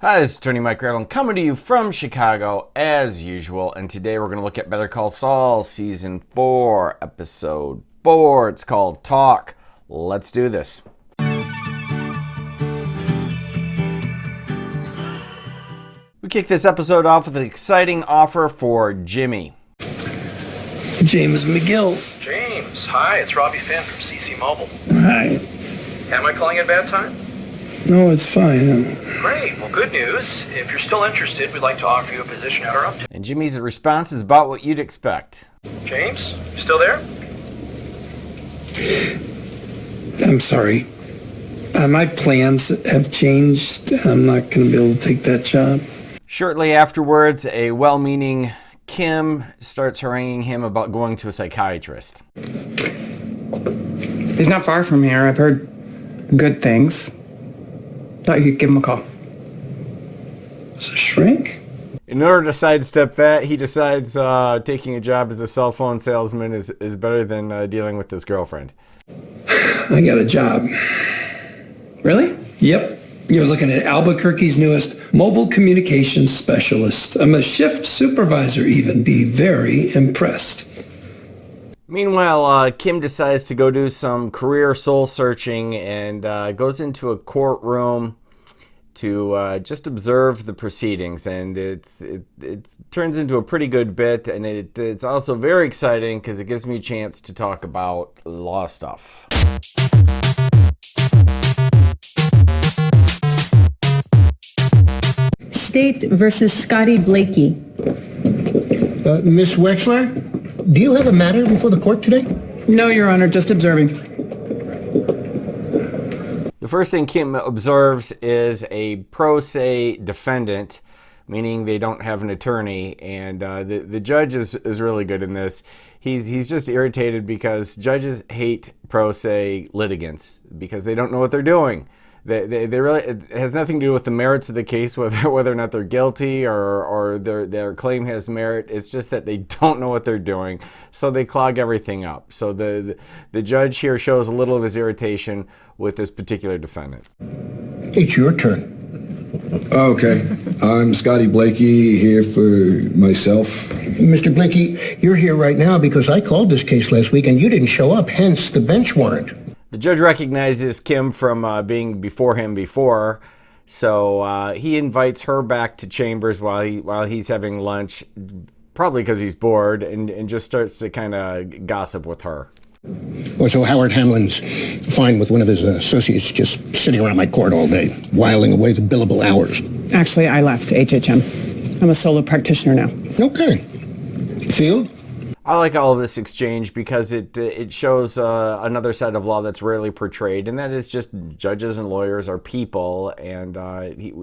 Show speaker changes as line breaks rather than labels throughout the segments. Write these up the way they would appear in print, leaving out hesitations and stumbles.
Hi, this is Attorney Mike Redlin coming to you from Chicago as usual, and today we're going to look at Better Call Saul Season 4, Episode 4. It's called Talk. Let's do this. We kick this episode off with an exciting offer for Jimmy.
James McGill.
James, hi, it's Robbie Finn from CC Mobile.
Hi.
Am I calling at a bad time?
No, it's fine.
Great, well good news. If you're still interested, we'd like to offer you a position at our uptown.
And Jimmy's response is about what you'd expect.
James, you still there?
I'm sorry. My plans have changed. I'm not going to be able to take that job.
Shortly afterwards, a well-meaning Kim starts haranguing him about going to a psychiatrist.
He's not far from here. I've heard good things. Thought you could give him a call.
It's a shrink?
In order to sidestep that, he decides taking a job as a cell phone salesman is better than dealing with his girlfriend.
I got a job.
Really?
Yep. You're looking at Albuquerque's newest mobile communications specialist. I'm a shift supervisor even. Be very impressed.
Meanwhile, Kim decides to go do some career soul searching and goes into a courtroom to just observe the proceedings. And it turns into a pretty good bit, and it's also very exciting because it gives me a chance to talk about law stuff.
State versus Scotty Blakey.
Miss Wexler, do you have a matter before the court today?
No, Your Honor, just observing.
The first thing Kim observes is a pro se defendant, meaning they don't have an attorney, and the judge is really good in this. He's just irritated because judges hate pro se litigants because they don't know what they're doing. They really, it has nothing to do with the merits of the case, whether or not they're guilty or their claim has merit. It's just that they don't know what they're doing, so they clog everything up. So the judge here shows a little of his irritation with this particular defendant.
It's your turn.
Okay, I'm Scotty Blakey here for myself.
Mr. Blakey, you're here right now because I called this case last week and you didn't show up, hence the bench warrant.
The judge recognizes Kim from being before him before, so he invites her back to chambers while he's having lunch, probably because he's bored, and just starts to kind of gossip with her.
Well, so Howard Hamlin's fine with one of his associates just sitting around my court all day, whiling away the billable hours.
Actually, I left HHM. I'm a solo practitioner now.
Okay. Field?
I like all of this exchange because it shows another side of law that's rarely portrayed, and that is just judges and lawyers are people. And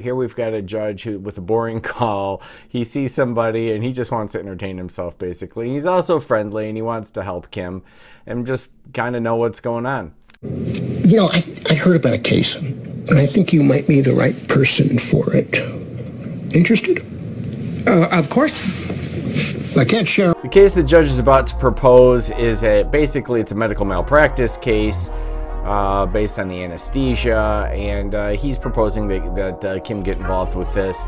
here we've got a judge who, with a boring call, he sees somebody and he just wants to entertain himself, basically. He's also friendly and he wants to help Kim and just kind of know what's going on.
You know, I heard about a case, and I think you might be the right person for it. Interested?
Of course.
I can't share.
The case the judge is about to propose is basically it's a medical malpractice case based on the anesthesia, and he's proposing that Kim get involved with this.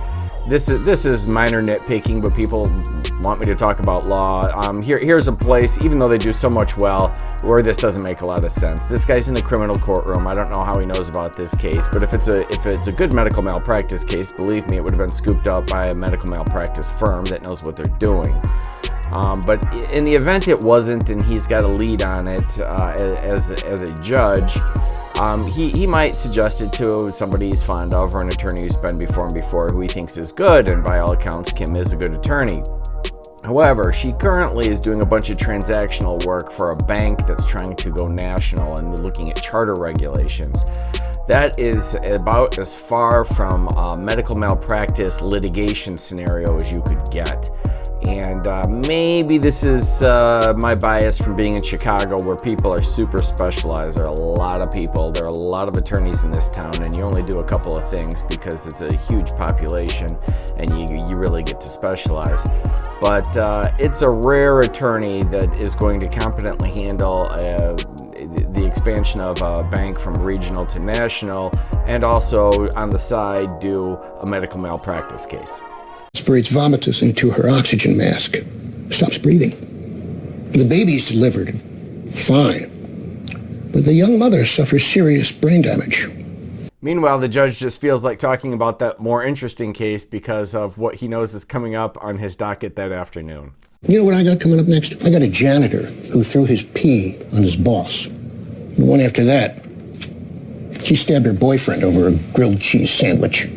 This is minor nitpicking, but people want me to talk about law. Here's a place, even though they do so much well, where this doesn't make a lot of sense. This guy's in the criminal courtroom. I don't know how he knows about this case, but if it's a good medical malpractice case, believe me, it would have been scooped up by a medical malpractice firm that knows what they're doing. But in the event it wasn't, and he's got a lead on it as a judge, he might suggest it to somebody he's fond of or an attorney who's been before him before who he thinks is good, and by all accounts, Kim is a good attorney. However, she currently is doing a bunch of transactional work for a bank that's trying to go national and looking at charter regulations. That is about as far from a medical malpractice litigation scenario as you could get. And maybe this is my bias from being in Chicago, where people are super specialized. There are a lot of people, there are a lot of attorneys in this town, and you only do a couple of things because it's a huge population and you really get to specialize. But it's a rare attorney that is going to competently handle the expansion of a bank from regional to national, and also on the side do a medical malpractice case.
Sprays vomitus into her oxygen mask. Stops breathing. The baby's delivered fine, but the young mother suffers serious brain damage.
Meanwhile, the judge just feels like talking about that more interesting case because of what he knows is coming up on his docket that afternoon.
You know what I got coming up next? I got a janitor who threw his pee on his boss. The one after that, she stabbed her boyfriend over a grilled cheese sandwich.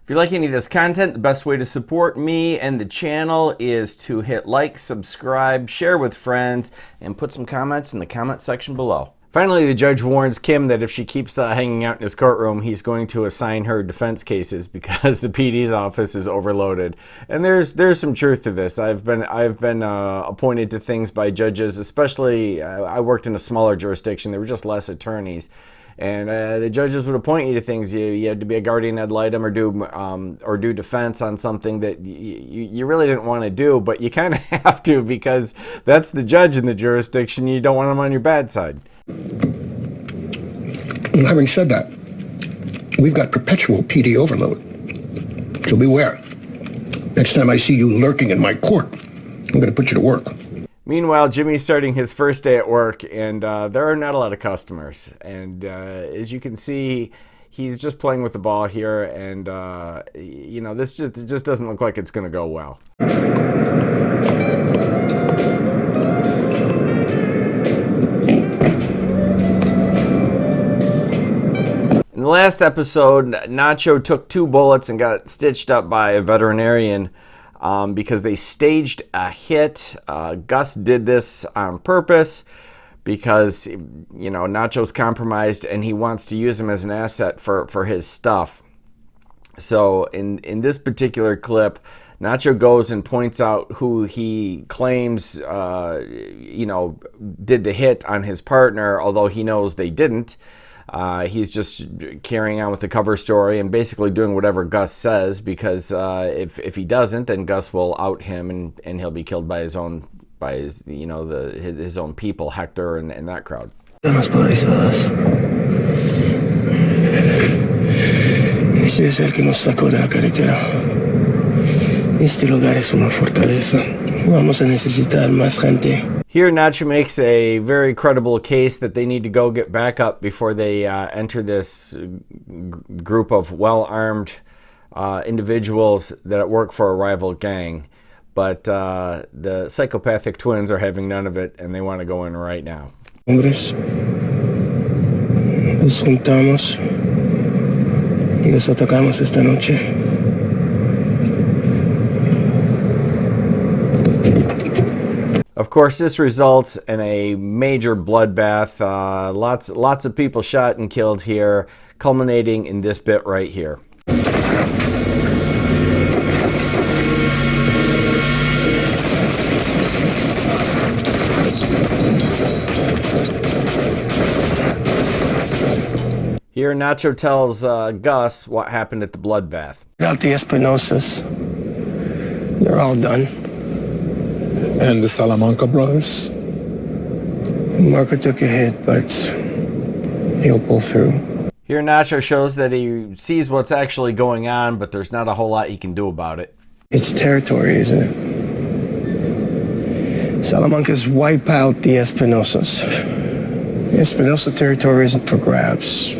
If you like any of this content, the best way to support me and the channel is to hit like, subscribe, share with friends, and put some comments in the comment section below. Finally, the judge warns Kim that if she keeps hanging out in his courtroom, he's going to assign her defense cases because the PD's office is overloaded. And there's some truth to this. I've been appointed to things by judges, especially I worked in a smaller jurisdiction. There were just less attorneys. And the judges would appoint you to things. You had to be a guardian ad litem or do defense on something that you really didn't want to do, but you kind of have to because that's the judge in the jurisdiction. You don't want him on your bad side.
Having said that, we've got perpetual PD overload. So beware. Next time I see you lurking in my court, I'm going to put you to work.
Meanwhile, Jimmy's starting his first day at work, and there are not a lot of customers. And as you can see, he's just playing with the ball here, and you know, this just doesn't look like it's going to go well. In the last episode, Nacho took 2 bullets and got stitched up by a veterinarian. Because they staged a hit. Gus did this on purpose because, you know, Nacho's compromised and he wants to use him as an asset for his stuff. So in this particular clip, Nacho goes and points out who he claims, you know, did the hit on his partner, although he knows they didn't. He's just carrying on with the cover story and basically doing whatever Gus says because if he doesn't, then Gus will out him and he'll be killed by his own his own people, Hector and that crowd. Here, Nacho makes a very credible case that they need to go get backup before they enter this group of well-armed individuals that work for a rival gang. But the psychopathic twins are having none of it, and they want to go in right now.
Hombres, nos juntamos y los atacamos esta noche.
Of course, this results in a major bloodbath. Lots of people shot and killed here, culminating in this bit right here. Here, Nacho tells Gus what happened at the bloodbath.
Got the Espinosas. They're all done.
And the Salamanca brothers?
Marco took a hit, but he'll pull through.
Here, Nacho shows that he sees what's actually going on, but there's not a whole lot he can do about it.
It's territory, isn't it? Salamancas wipe out the Espinosas. Espinosa territory isn't for grabs.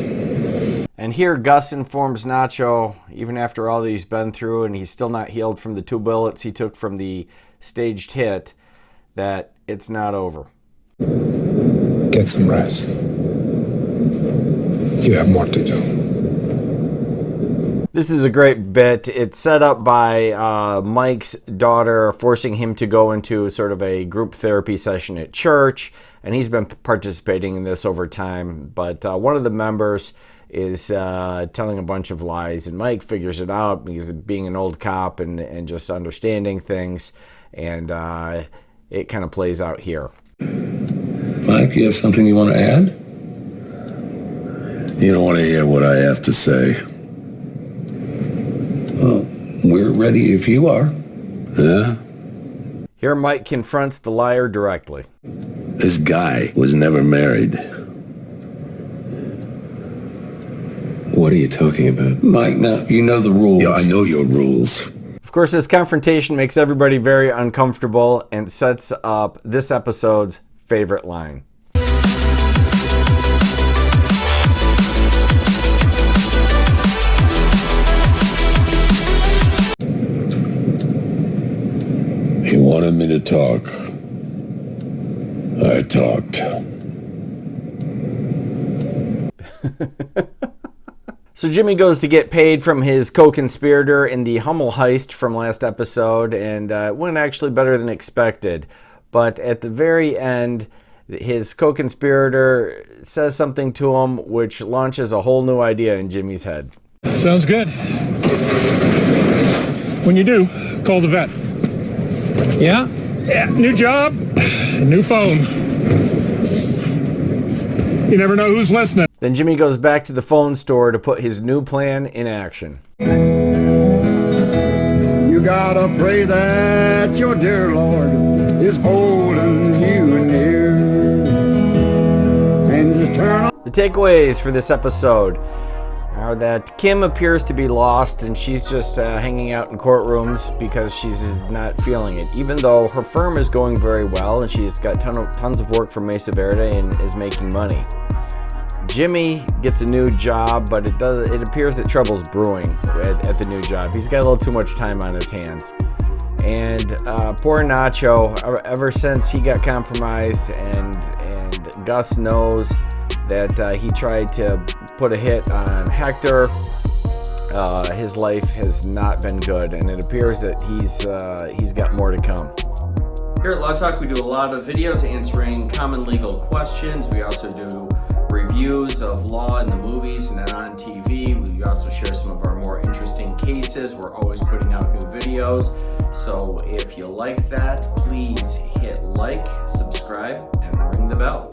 And here, Gus informs Nacho, even after all that he's been through and he's still not healed from the 2 bullets he took from the staged hit, that it's not over.
Get some rest. You have more to do.
This is a great bit. It's set up by Mike's daughter, forcing him to go into sort of a group therapy session at church, and he's been participating in this over time. But one of the members is telling a bunch of lies, and Mike figures it out because of being an old cop and just understanding things, and it kind of plays out here.
Mike, you have something you want to add?
You don't want to hear what I have to say.
Well, we're ready if you are.
Yeah?
Here, Mike confronts the liar directly.
This guy was never married.
What are you talking about? Mike, now, you know the rules.
Yeah, I know your rules.
Of course, this confrontation makes everybody very uncomfortable and sets up this episode's favorite line.
He wanted me to talk. I talked.
So Jimmy goes to get paid from his co-conspirator in the Hummel heist from last episode, and it went actually better than expected. But at the very end, his co-conspirator says something to him which launches a whole new idea in Jimmy's head.
Sounds good. When you do, call the vet. Yeah? Yeah, new job, new phone. You never know who's listening.
Then Jimmy goes back to the phone store to put his new plan in action.
You gotta pray that your dear Lord is holding you near. And just turn on.
The takeaways for this episode are that Kim appears to be lost and she's just hanging out in courtrooms because she's not feeling it, even though her firm is going very well and she's got tons of work from Mesa Verde and is making money. Jimmy gets a new job, but it appears that trouble's brewing at the new job. He's got a little too much time on his hands. And poor Nacho, ever since he got compromised and Gus knows that he tried to put a hit on Hector, his life has not been good, and it appears that he's got more to come. Here at Law Talk, we do a lot of videos answering common legal questions. We also do reviews of law in the movies and on TV. We also share some of our more interesting cases. We're always putting out new videos. So if you like that, please hit like, subscribe, and ring the bell.